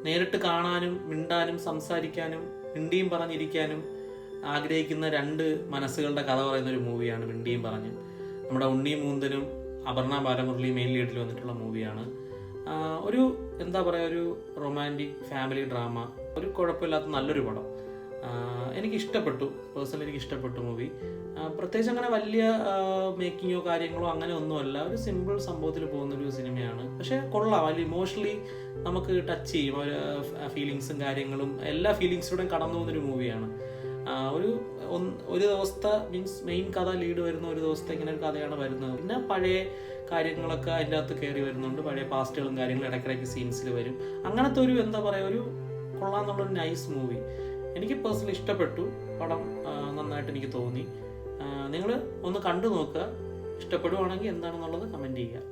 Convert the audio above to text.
നേരിട്ട് കാണാനും മിണ്ടാനും സംസാരിക്കാനും മിണ്ടിയും പറഞ്ഞിരിക്കാനും ആഗ്രഹിക്കുന്ന രണ്ട് മനസ്സുകളുടെ കഥ പറയുന്ന ഒരു മൂവിയാണ് മിണ്ടിയും പറഞ്ഞ്. നമ്മുടെ ഉണ്ണി മൂന്തനും അപർണ ബാലമുരളി മെയിൻ ലീഡിൽ വന്നിട്ടുള്ള മൂവിയാണ്. ഒരു എന്താ പറയുക, ഒരു റൊമാൻറ്റിക് ഫാമിലി ഡ്രാമ, ഒരു കുഴപ്പമില്ലാത്ത നല്ലൊരു പടം. എനിക്ക് ഇഷ്ടപ്പെട്ടു മൂവി. പ്രത്യേകിച്ച് അങ്ങനെ വലിയ മേക്കിങ്ങോ കാര്യങ്ങളോ അങ്ങനെ ഒന്നുമല്ല, ഒരു സിമ്പിൾ സംഭവത്തിൽ പോകുന്നൊരു സിനിമയാണ്. പക്ഷേ കൊള്ളാം, വലിയ ഇമോഷണലി നമുക്ക് ടച്ച് ചെയ്യും. ഫീലിങ്സും കാര്യങ്ങളും എല്ലാ ഫീലിങ്സിലൂടെയും കടന്നു പോകുന്നൊരു മൂവിയാണ്. ഒരു ദിവസത്തെ മീൻസ് മെയിൻ കഥ ലീഡ് വരുന്ന ഒരു ദിവസത്തെ ഇങ്ങനെ ഒരു കഥയാണ് വരുന്നത്. പിന്നെ പഴയ കാര്യങ്ങളൊക്കെ അതിൻ്റെ അകത്ത് കയറി വരുന്നുണ്ട്, പഴയ പാസ്റ്റുകളും കാര്യങ്ങളും ഇടയ്ക്കിടയ്ക്ക് സീൻസിൽ വരും. അങ്ങനത്തെ ഒരു എന്താ പറയുക, ഒരു കൊള്ളാമെന്നുള്ളൊരു നൈസ് മൂവി. എനിക്ക് പേഴ്സണലി ഇഷ്ടപ്പെട്ടു പടം, നന്നായിട്ട് എനിക്ക് തോന്നി. നിങ്ങൾ ഒന്ന് കണ്ടു നോക്കുക. ഇഷ്ടപ്പെടുവാണെങ്കിൽ എന്താണെന്നുള്ളത് കമൻറ്റ് ചെയ്യുക.